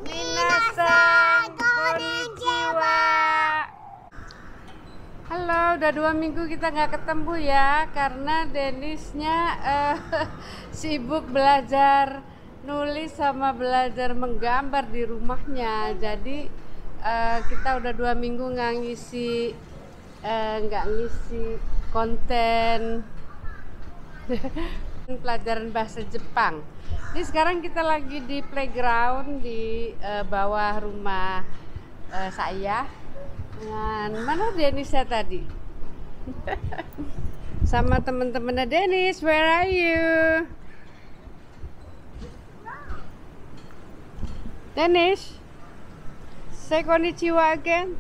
Minasan konnichiwa. Halo, udah 2 minggu kita nggak ketemu ya, karena Denisnya sibuk belajar nulis sama belajar menggambar di rumahnya. Jadi kita udah 2 minggu nggak ngisi konten pelajaran bahasa Jepang. Ini sekarang kita lagi di playground di bawah rumah saya. Dan mana Denisnya tadi? Sama teman-temannya Denis. Where are you? Denis, say konnichiwa again.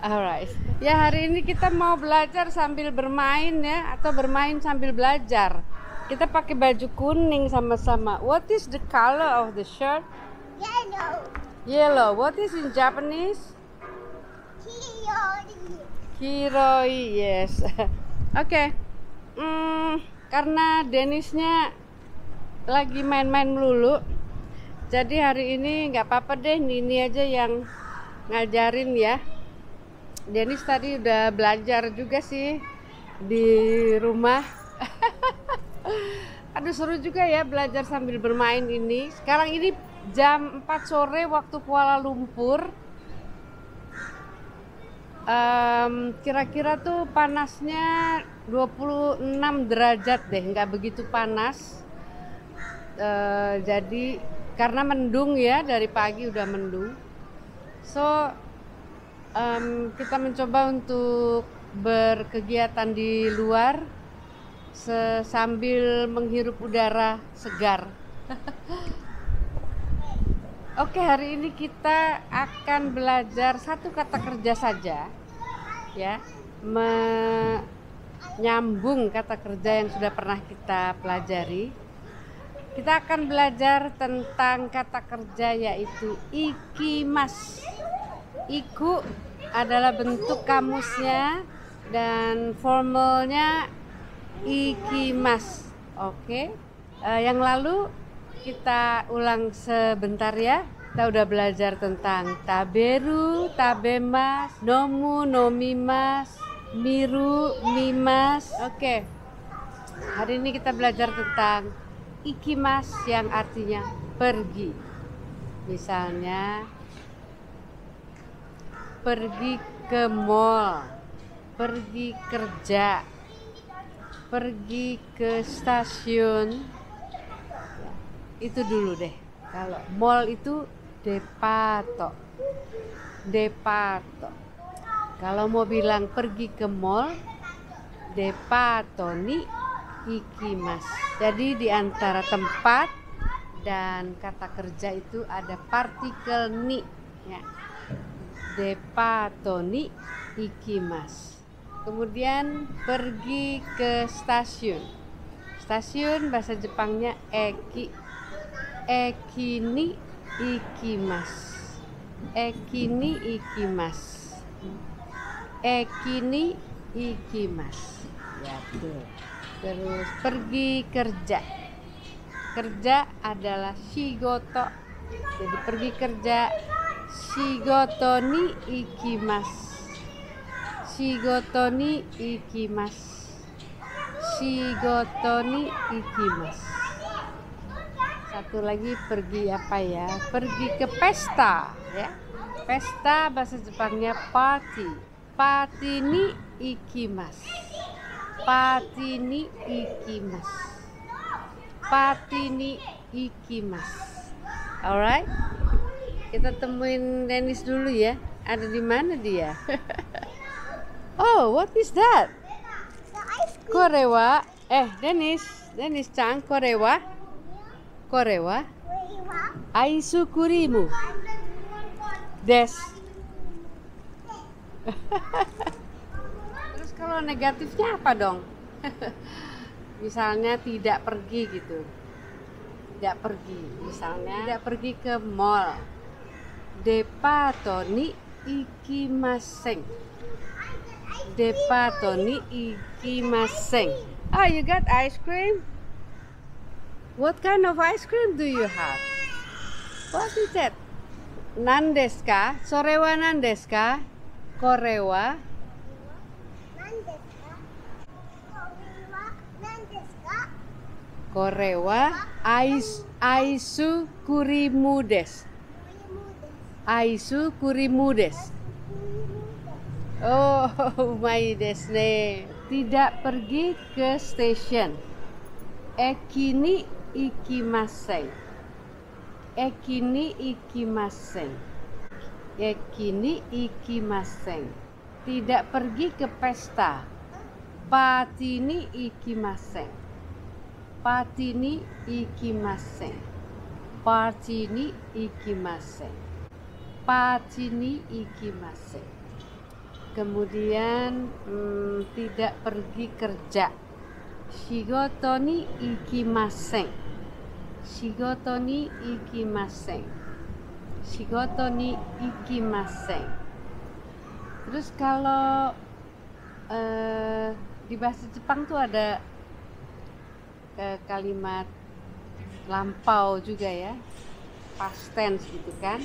Alright. Ya, hari ini kita mau belajar sambil bermain ya, atau bermain sambil belajar. Kita pakai baju kuning sama-sama. What is the color of the shirt? Yellow. Yellow. What is in Japanese? Kiroi. Yes. Oke. Karena Denisnya lagi main-main melulu, jadi hari ini nggak apa-apa deh, Nini aja yang ngajarin ya. Denis tadi udah belajar juga sih di rumah. Aduh, seru juga ya belajar sambil bermain ini. Sekarang ini jam 4 sore waktu Kuala Lumpur. Kira-kira tuh panasnya 26 derajat deh, nggak begitu panas. Jadi karena mendung ya, dari pagi udah mendung. So kita mencoba untuk berkegiatan di luar sambil menghirup udara segar. Oke, hari ini kita akan belajar satu kata kerja saja ya, menyambung kata kerja yang sudah pernah kita pelajari. Kita akan belajar tentang kata kerja yaitu ikimas. Iku adalah bentuk kamusnya dan formalnya ikimas. Oke. Yang lalu kita ulang sebentar ya. Kita udah belajar tentang taberu, tabemas, nomu, nomimas, miru, mimas. Oke. Hari ini kita belajar tentang ikimas yang artinya pergi. Misalnya pergi ke mall, pergi kerja, pergi ke stasiun. Itu dulu deh. Kalau mall itu depato. Depato. Kalau mau bilang pergi ke mall, depato ni ikimas. Jadi di antara tempat dan kata kerja itu ada partikel ni ya. Depato ni ikimas. Kemudian pergi ke stasiun. Stasiun bahasa Jepangnya eki. Eki ni ikimas. Eki ni ikimas. Eki ni ikimas. Ya tuh. Terus pergi kerja. Kerja adalah shigoto. Jadi pergi kerja, shigoto ni ikimas. Shigoto ni ikimas. Shigoto ni ikimas. Satu lagi pergi apa ya? Pergi ke pesta ya. Pesta bahasa Jepangnya party. Party ni ikimas. Party ni ikimas. Party ni ikimas. Alright. Kita temuin Denis dulu ya. Ada di mana dia? Oh, what is that? Korewa. Denis-chan, korewa. Korewa. Aisu kurimu. Des. Terus kalau negatifnya apa dong? Misalnya tidak pergi gitu. Tidak pergi. Misalnya tidak pergi ke mall. Depato ni ikimasen. Depato ni ikimasen. Oh, you got ice cream? What kind of ice cream do you have? What is that? Nan desu ka? Sorewa nan desu ka? Korewa? Korewa aisu kurimu desu. Aisu kurimu desu. Oh, my desu ne. Tidak pergi ke stasiun. Eki ni ikimasen. Eki ni ikimasen. Eki ni ikimasen. Tidak pergi ke pesta. Pati ni ikimasen. Pati ni ikimasen. Party ni ikimasen. Party ni ikimasen. Kemudian tidak pergi kerja. Shigoto ni ikimasen. Shigoto ni ikimasen. Shigoto ni ikimasen. Terus kalau di bahasa Jepang tuh ada kalimat lampau juga ya, past tense gitu kan.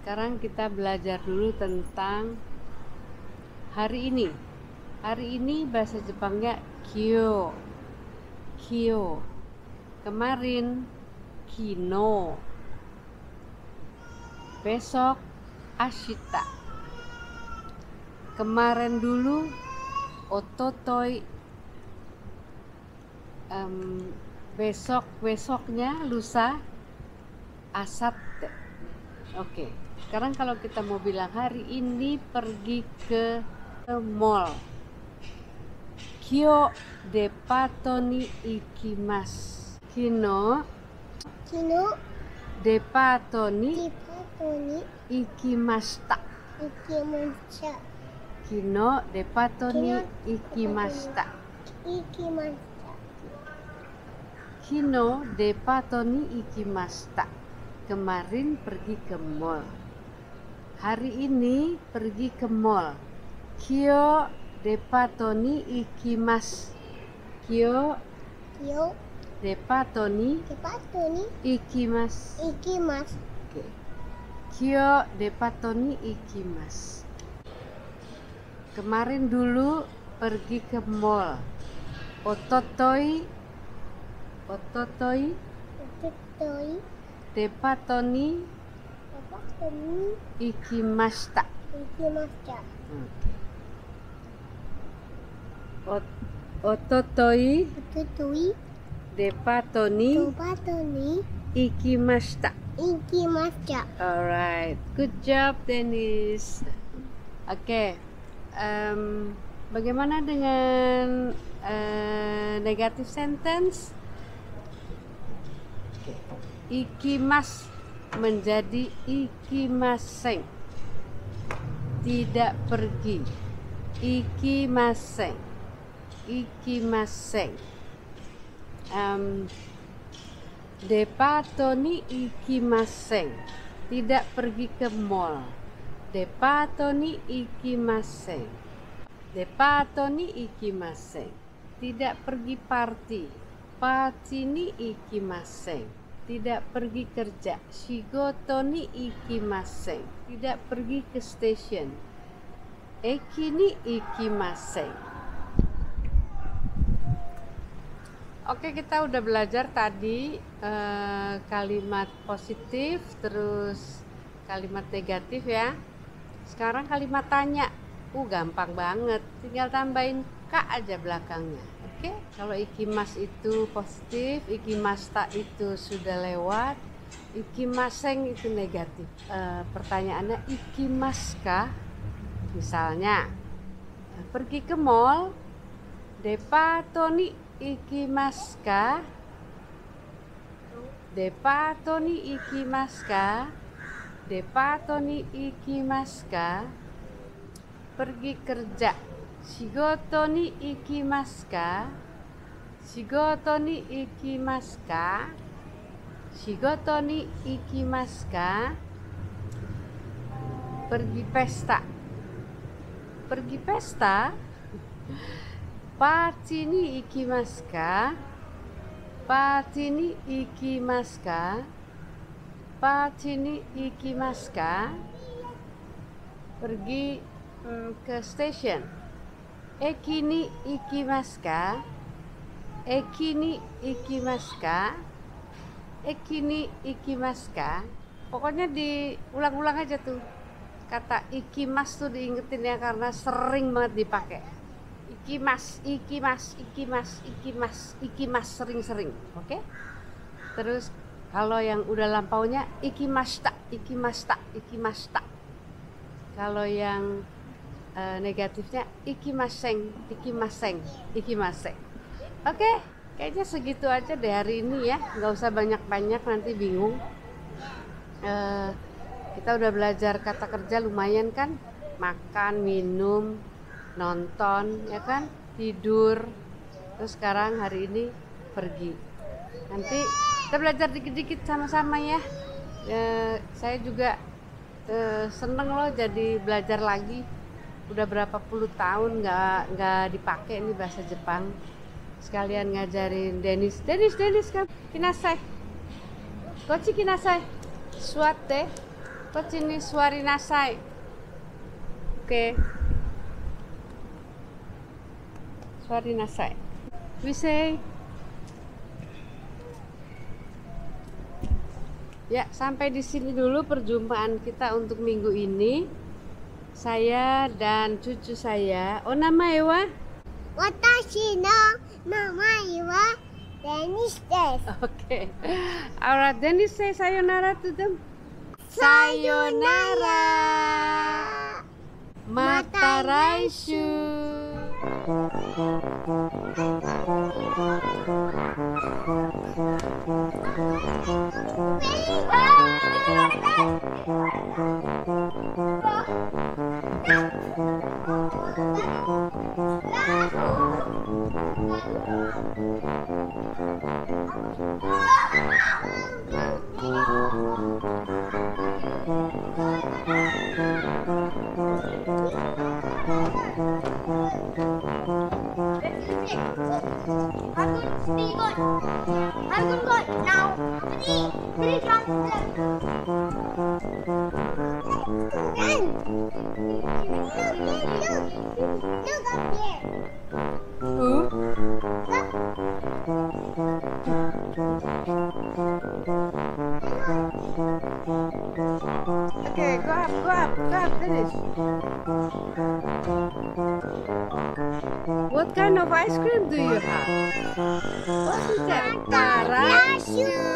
Sekarang kita belajar dulu tentang hari ini. Hari ini bahasa Jepangnya kyo. Kyo. Kemarin kino. Besok ashita. Kemarin dulu ototoi. Besoknya lusa asate. Oke. Sekarang kalau kita mau bilang hari ini pergi ke mall. Kyo depato ni ikimasu. Kino depato ni ikimashita. Kino depato ni ikimashita. Kino depato ni ikimashita. Kemarin pergi ke mall. Hari ini pergi ke mall. Kyo depato ni ikimasu. Kyo depato ni ikimasu. Okay. Kyo depato ni ikimasu. Kemarin dulu pergi ke mall. Ototoi depato ni ikimashita. Ototoi depato ni ikimashita. Alright, good job Dennis. Oke, bagaimana dengan negative sentence? Ikimas menjadi ikimasen. Tidak pergi. Ikimasen. Ikimasen. Depato ni ikimasen. Tidak pergi ke mall. Depato ni ikimasen. Depato ni ikimasen. Tidak pergi party. Party ni ikimasen. Tidak pergi kerja. Shigoto ni ikimasen. Tidak pergi ke stasiun. Eki ni ikimasen. Oke, kita udah belajar tadi kalimat positif, terus kalimat negatif ya. Sekarang kalimat tanya. Gampang banget. Tinggal tambahin ka aja belakangnya. Oke, kalau ikimas itu positif, ikimasta itu sudah lewat, ikimaseng itu negatif. Pertanyaannya ikimaska, misalnya pergi ke mall, depato ni ikimaska, depato ni ikimaska, depato ni ikimaska, pergi kerja. Shigoto ni ikimasu ka? Shigoto ni ikimasu ka? Shigoto ni ikimasu ka? Pergi pesta. Pergi pesta Party ni ikimasu ka? Party ni ikimasu ka? Party ni ikimasu ka? Pergi ke stasiun. Eki ni ikimasu ka? Eki ni ikimasu ka? Eki ni ikimasu ka? Pokoknya diulang-ulang aja tuh. Kata ikimas tuh diingetin ya, karena sering banget dipakai. Ikimas, ikimas, ikimas, ikimas, ikimas, sering-sering. Oke? Terus kalau yang udah lampaunya ikimashita, ikimashita, ikimashita. Kalau yang negatifnya ikimaseng, ikimaseng, ikimaseng. Oke, kayaknya segitu aja deh hari ini ya. Nggak usah banyak-banyak, nanti bingung. Kita udah belajar kata kerja lumayan kan, makan, minum, nonton, ya kan, tidur. Terus sekarang hari ini pergi. Nanti kita belajar dikit-dikit sama-sama ya. Saya juga seneng loh jadi belajar lagi. Udah berapa puluh tahun nggak dipakai ini bahasa Jepang. Sekalian ngajarin Denis kan, kinasai, kochi kinasai, suatte. Kochi ni suari nasai. Oke. Suari nasai. Wisei. Ya, sampai di sini dulu perjumpaan kita untuk minggu ini. Saya dan cucu saya. Oh, namae wa? Watashi no namae wa Denis desu. Oke. Alright, Denis say sayonara to them. Sayonara. Mata raishu. Okay, go up, finish. What kind of ice cream do you have? What is that? Tarashu.